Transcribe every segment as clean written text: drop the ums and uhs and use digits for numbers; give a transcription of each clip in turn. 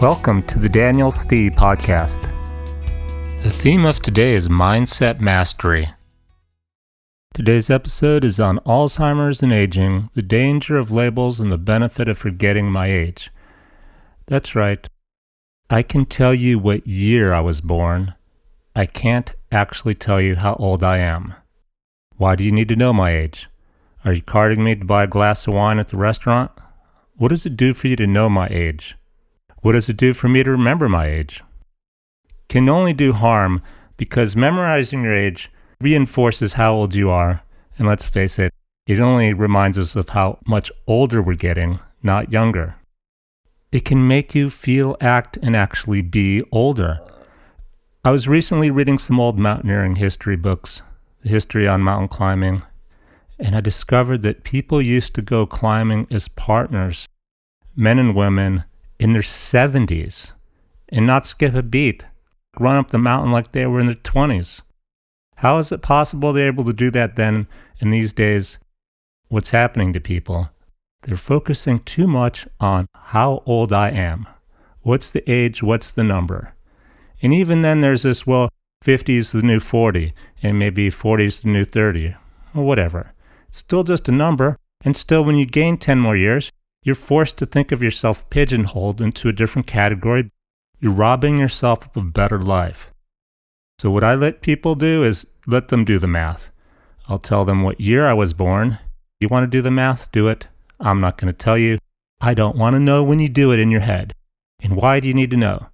Welcome to the Daniel Stee Podcast. The theme of today is Mindset Mastery. Today's episode is on Alzheimer's and aging, the danger of labels and the benefit of forgetting my age. That's right. I can tell you what year I was born. I can't actually tell you how old I am. Why do you need to know my age? Are you carding me to buy a glass of wine at the restaurant? What does it do for you to know my age? What does it do for me to remember my age? Can only do harm because memorizing your age reinforces how old you are, and let's face it, it only reminds us of how much older we're getting, not younger. It can make you feel, act, and actually be older. I was recently reading some old mountaineering history books, the history on mountain climbing, and I discovered that people used to go climbing as partners, men and women, in their 70s, and not skip a beat, run up the mountain like they were in their 20s. How is it possible they're able to do that then? And these days, what's happening to people? They're focusing too much on how old I am. What's the age? What's the number? And even then there's this, 50 is the new 40, and maybe 40 is the new 30, or whatever. It's still just a number, and still when you gain 10 more years, you're forced to think of yourself pigeonholed into a different category. You're robbing yourself of a better life. So what I let people do is let them do the math. I'll tell them what year I was born. You want to do the math? Do it. I'm not going to tell you. I don't want to know when you do it in your head. And why do you need to know?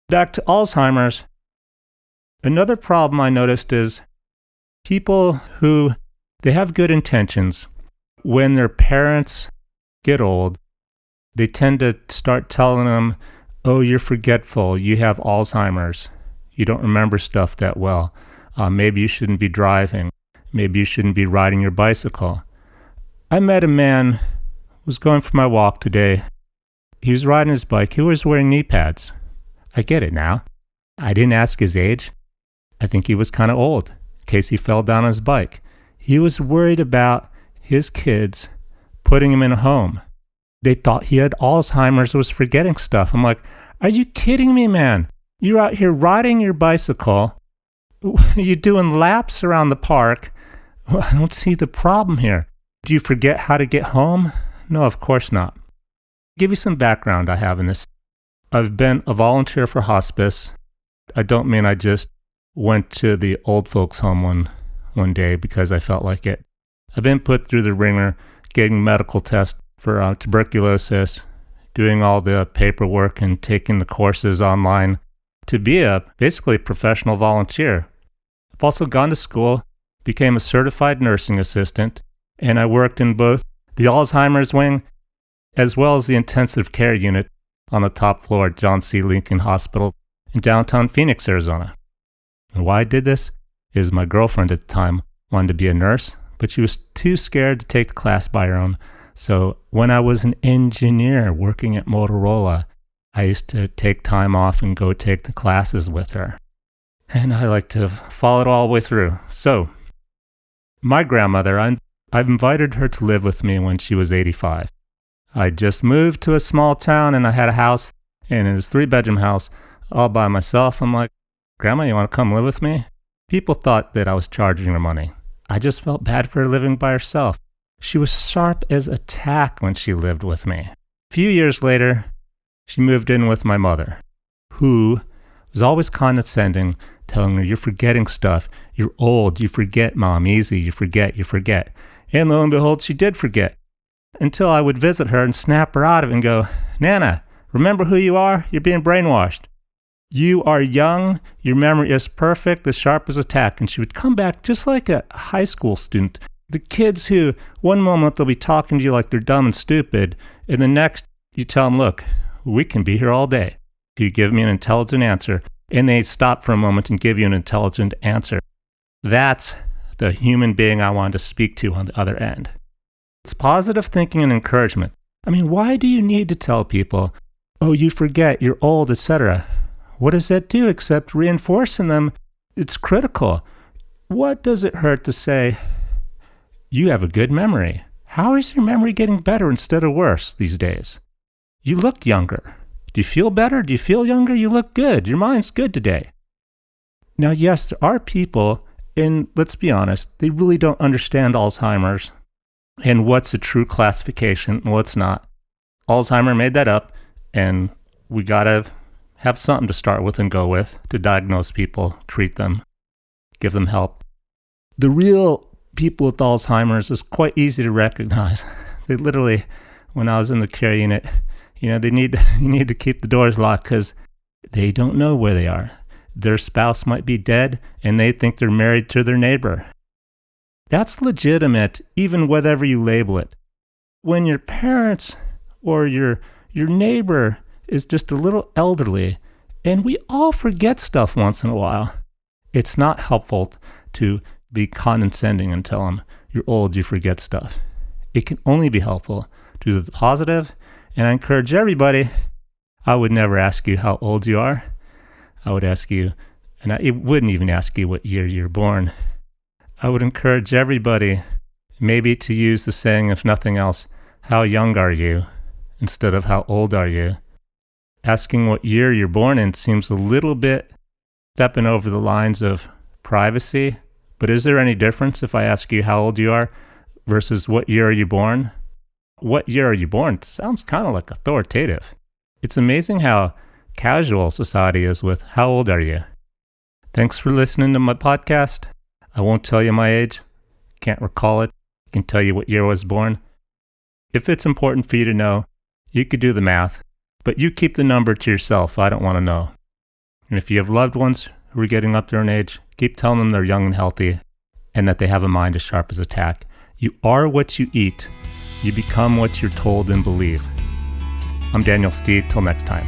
Back to Alzheimer's. Another problem I noticed is people who, they have good intentions. When their parents get old, they tend to start telling them, oh, you're forgetful, you have Alzheimer's, you don't remember stuff that well, maybe you shouldn't be driving, maybe you shouldn't be riding your bicycle. I met a man, was going for my walk today, he was riding his bike, he was wearing knee pads. I get it now. I didn't ask his age. I think he was kind of old, in case he fell down on his bike. He was worried about his kids putting him in a home. They thought he had Alzheimer's, was forgetting stuff. I'm like, are you kidding me, man? You're out here riding your bicycle. You're doing laps around the park. I don't see the problem here. Do you forget how to get home? No, of course not. I'll give you some background I have in this. I've been a volunteer for hospice. I don't mean I just went to the old folks home one day because I felt like it. I've been put through the ringer, getting medical tests for tuberculosis, doing all the paperwork and taking the courses online to be basically a professional volunteer. I've also gone to school, became a certified nursing assistant, and I worked in both the Alzheimer's wing as well as the intensive care unit on the top floor at John C. Lincoln Hospital in downtown Phoenix, Arizona. And why I did this is my girlfriend at the time wanted to be a nurse, but she was too scared to take the class by her own. So when I was an engineer working at Motorola, I used to take time off and go take the classes with her. And I like to follow it all the way through. So my grandmother, I've invited her to live with me when she was 85. I just moved to a small town and I had a house, and it was a 3-bedroom house all by myself. I'm like, Grandma, you want to come live with me? People thought that I was charging her money. I just felt bad for her living by herself. She was sharp as a tack when she lived with me. A few years later, she moved in with my mother, who was always condescending, telling her, you're forgetting stuff. You're old. You forget, Mom. Easy. You forget. And lo and behold, she did forget. Until I would visit her and snap her out of it and go, Nana, remember who you are? You're being brainwashed. You are young, your memory is perfect, as sharp as a tack. And she would come back just like a high school student. The kids who, one moment they'll be talking to you like they're dumb and stupid, and the next you tell them, look, we can be here all day if you give me an intelligent answer. And they stop for a moment and give you an intelligent answer. That's the human being I wanted to speak to on the other end. It's positive thinking and encouragement. I mean, why do you need to tell people, oh, you forget, you're old, etc.? What does that do except reinforcing them? It's critical. What does it hurt to say, you have a good memory? How is your memory getting better instead of worse these days? You look younger. Do you feel better? Do you feel younger? You look good. Your mind's good today. Now, yes, there are people, and let's be honest, they really don't understand Alzheimer's and what's a true classification and what's not. Alzheimer made that up, and we gotta have something to start with and go with to diagnose people, treat them, give them help. The real people with Alzheimer's is quite easy to recognize. They literally, when I was in the care unit, you need to keep the doors locked because they don't know where they are. Their spouse might be dead and they think they're married to their neighbor. That's legitimate, even whatever you label it. When your parents or your neighbor is just a little elderly, and we all forget stuff once in a while, it's not helpful to be condescending and tell them, you're old, you forget stuff. It can only be helpful to do the positive, and I encourage everybody, I would never ask you how old you are. I would ask you, and I wouldn't even ask you what year you're born. I would encourage everybody maybe to use the saying, if nothing else, how young are you, instead of how old are you. Asking what year you're born in seems a little bit stepping over the lines of privacy, but is there any difference if I ask you how old you are versus what year are you born? What year are you born? It sounds kind of like authoritative. It's amazing how casual society is with how old are you. Thanks for listening to my podcast. I won't tell you my age. Can't recall it. I can tell you what year I was born. If it's important for you to know, you could do the math, but you keep the number to yourself. I don't want to know. And if you have loved ones who are getting up there in age, keep telling them they're young and healthy and that they have a mind as sharp as a tack. You are what you eat. You become what you're told and believe. I'm Daniel Steed. Till next time.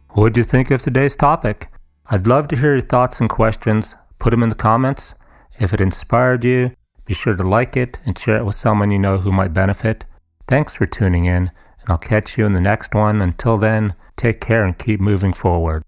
What'd you think of today's topic? I'd love to hear your thoughts and questions. Put them in the comments. If it inspired you, be sure to like it and share it with someone you know who might benefit. Thanks for tuning in, and I'll catch you in the next one. Until then, take care and keep moving forward.